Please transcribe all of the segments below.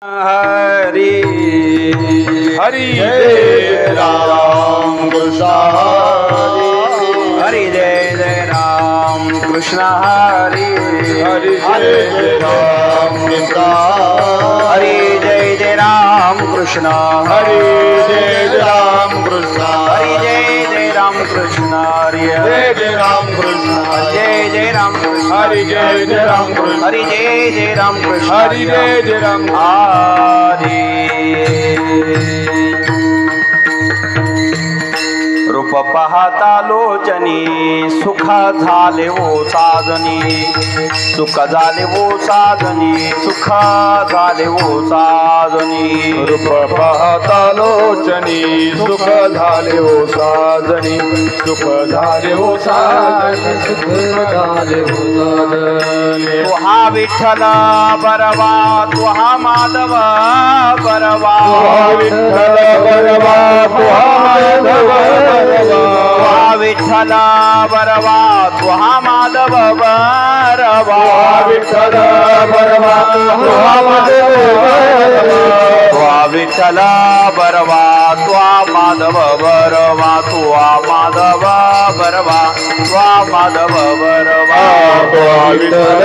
हरी हरी जय राम कृष्ण हरि जय जय राम कृष्ण हरि हरि जय राम कृष्ण हरि जय जय राम कृष्ण हरि जय राम कृष्ण हरि जय जय राम कृष्ण हरि जय जय राम कृष्ण जय जय राम कृष्ण हरि जय जय राम कृष्ण हरि जय जय राम कृष्ण हरि जय जय राम हरि रूप पाहता लोचनी सुख झाले वो साधनी सुख झाले वो साधनी सुख झाले वो साधनी रूप पाहता लोचनी सुख झाले ओ साजनी सुख झाले ओ साजनी सुख झाले ओ साजनी तू हा विठ्ठल बरवा तू हा माधव बरवा विठ्ठल बरवा माधव विठ्ठल बरवा तू हा माधव बरवा विठ्ठल बरवा माधव विठ्ठल बरवा तू माधव बरवा तू माधव बरवा तू माधव बरवा विठ्ठल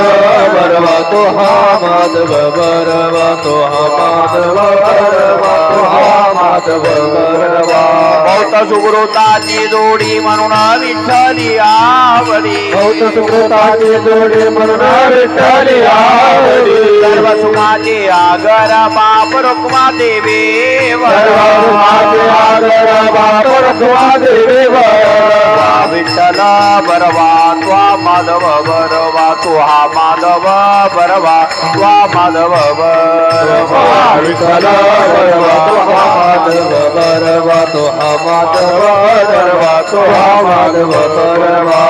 बरवा तो हा माधव बरवा तो हा माधव बरवा तो हा माधव बरवा बहुत सुकृताची जोडी म्हणून विठ्ठली आवडी बहुत सुकृताची जोडी म्हणून विठ्ठली आवडी सर्व सुखाचे आगर बाप रुक्मा देवी सर्वाचे आदर बाप रुक्मा देवी विठ्ठल बरवा त्वा माधव बरवा तू हा माधव बरवा त्वा माधव बरवा विठ्ठल बरवा तो हा माधव बरवा तो हा माधव बरवा तो हा माधव बरवा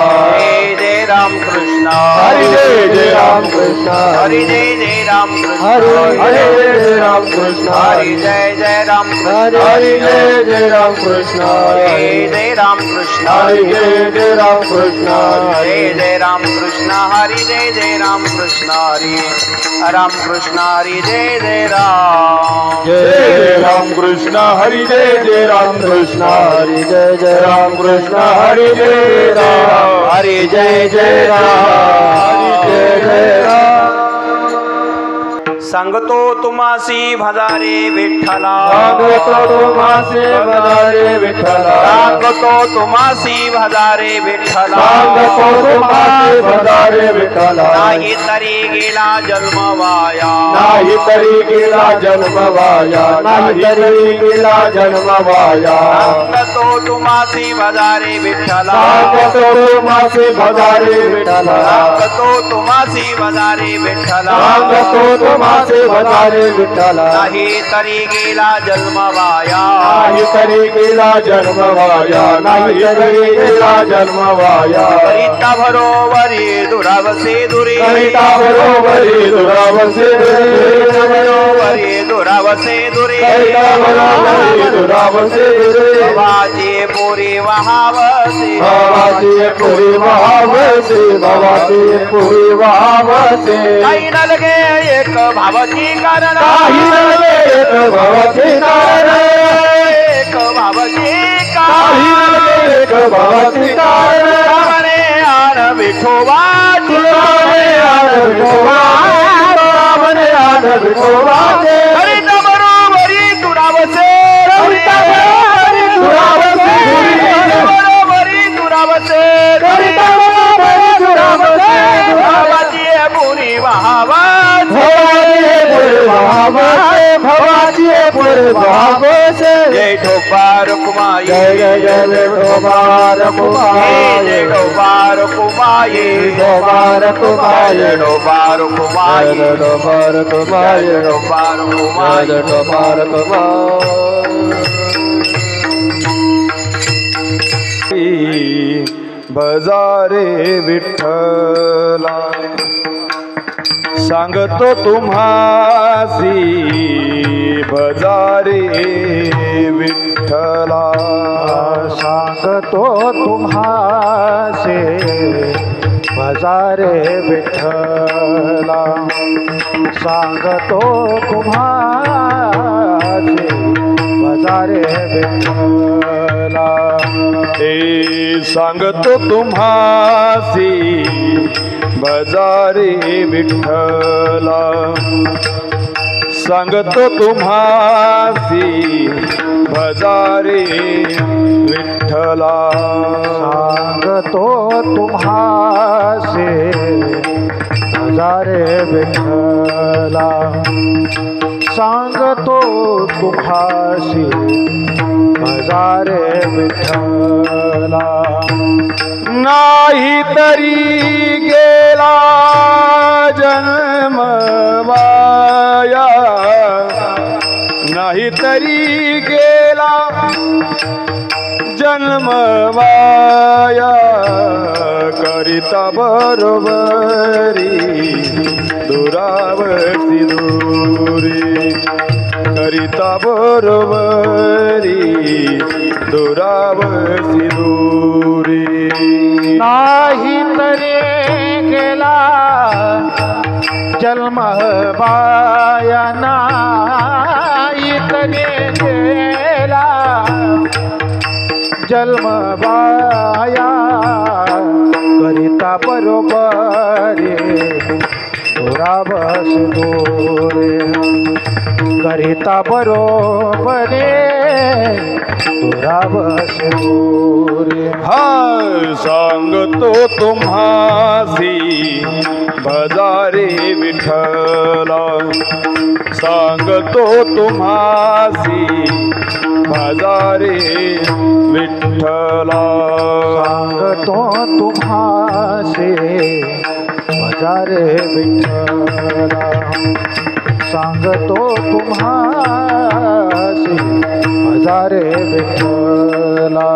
जय जय राम कृष्ण हरि जय जय राम कृष्ण हरि जय जय राम कृष्ण हरि जय जय राम कृष्ण हरि जय जय राम कृष्ण हरि जय जय राम कृष्ण जय जय राम कृष्ण हरि जय जय राम कृष्ण जय जय राम कृष्ण हरि जय जय राम कृष्ण हरि राम कृष्ण हरि जय जय राम जय जय राम कृष्ण हरि जय जय राम कृष्ण हरि जय जय राम कृष्ण हरि जय राम हरि जय जय राम हरि जय जय राम सांगतो तुम्हासी भजारे विठ्ठला सांगतो तुम्हासी भजारे विठ्ठला सांगतो तुम्हासी भजारे विठ्ठला सांगतो तुम्हासी भजारे विठ्ठला नाही तरी गेला जन्म वाया नाही तरी गेला जन्म वाया नाही तरी गेला जन्म वाया सांगतो तुम्हासी भजारे विठ्ठला सांगतो तुम्हासी भजारे विठ्ठला सांगतो तुम्हासी भजारे विठ्ठला सांगतो तुम्हासी भजारे विठ्ठला नाही तरी गेला जन्म वाया नाही तरी गेला जन्म वाया नाही तरी गेला जन्म वाया करिता बरोबरी दुरावसे दुरे करिता बरोबरी दुरावसे बरोबरी दुरावसे दुरे करिता बरोबरी दुरावसे बाबाजी पुरी वहावसे बाबाची पुरी वहावसे बाबाची पुरी वहावसे काही न लगे एक भावाची कारण काही नव्हे एक भावाचे कारण एक भावाची काही नव्हे एक भावाचे कारण कारण आण विठोबा तुलाने आण विठोबा तुलाने आण विठोबा करिता बरोबरी दुरावसे करिता बरोबरी दुरावसे बरोबरी दुरावसे करिता बरोबरी दुरावसे बाबाजी पुरी वहावा भवाची पुरे भावसे जय ठोपा रुक्माई जय जय जय ठोबार कुमार जय ठोपा रुक्माई ठोबार कुमार ठोपा रुक्माई ठोबार कुमार ठोपा रुक्माई ठोबार कुमार भजारे विठ्ठला सांगतो तुम्हासी भजारे विठ्ठला सांगतो तुम्हासे भजारे विठ्ठला सांगतो तुम्हा विठ्ठला हे सांगतो तुम्हासी भजारे विठ्ठला सांगतो तुम्हासी भजारे विठ्ठला सांगतो तुम्हासे हजारे विठ्ठला सांगतो तुम्हासी हजारे विठ्ठला नाही तरी गेला जन्म वाया नाही तरी गेला जन्म वाया करिता बरोबरी दुरावती दूरी करिता बरोबरी दुरावती दूरी नाही तरी गेला जन्म वाया नाही तरी गेला जन्म वाया करिता बरोबरी दुरावस दोरे करिता बरोबरी दुरावस दोरे हा सांगतो तुम्हासी भजारे विठ्ठला सांगतो तुम्हासी भजारे विठ्ठला सांगतो तुम्हासे भजारे विठ्ठला सांगतो तुम्हासे भजारे विठ्ठला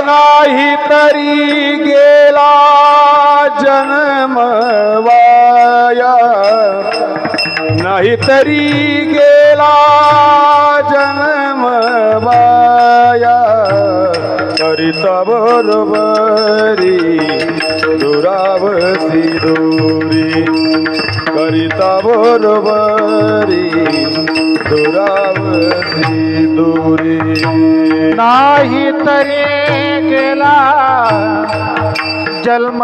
नाही तरी गेला जन्म वाया नाही तरी गेला जन्म वाया करिता बरोबरी दुरावती दूरी करिता बरोबरी दुरावती दूरी नाही तरी गेला जन्म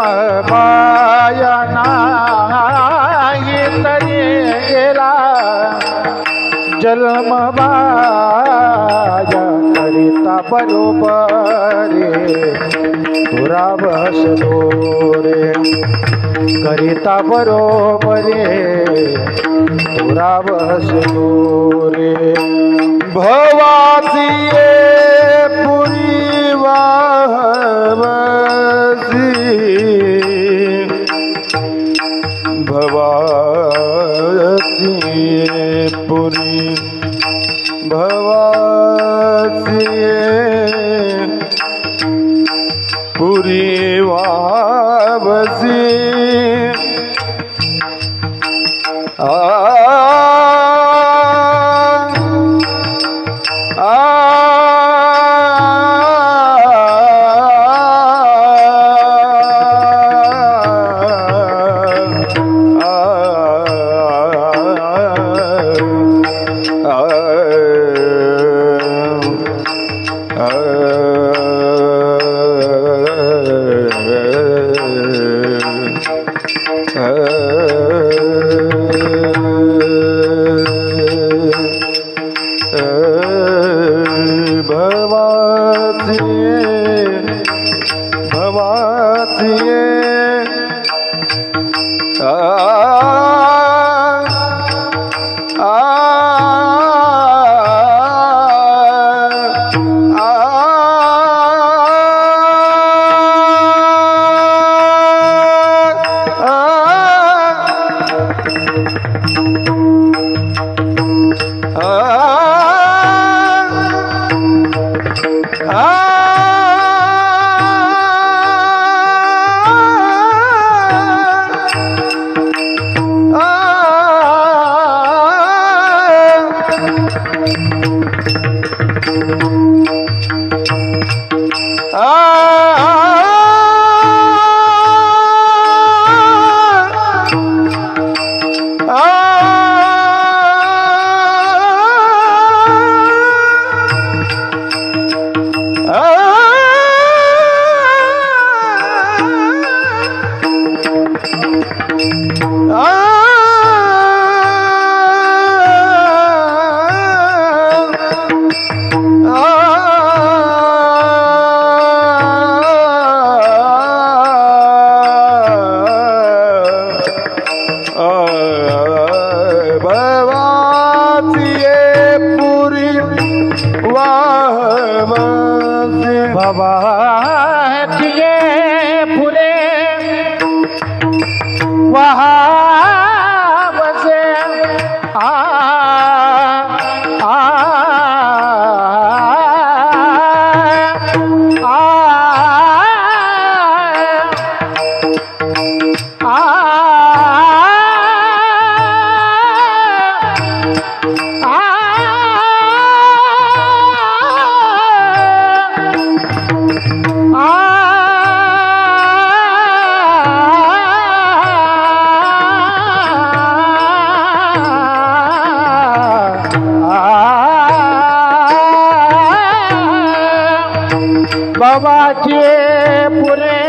वाया नाही तरी गेला जन्म वाया करिता बरोबरे दुरावस दोरे करिता बरोबरे दुरावस दोरे भवाची ये पुरी वाहवसी भवाची ये पुरी भवाची ये पुरी वाहवसी भवाचे पुरे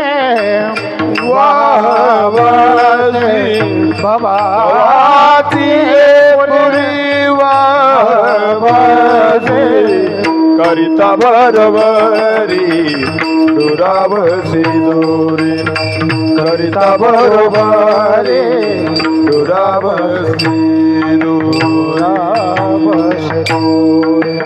वाहवासी भवाची पुरी वाहवासी करिता बरोबरी दुरावसी दूरी करिता बरोबरी दुरावसी दुरावसी दूरी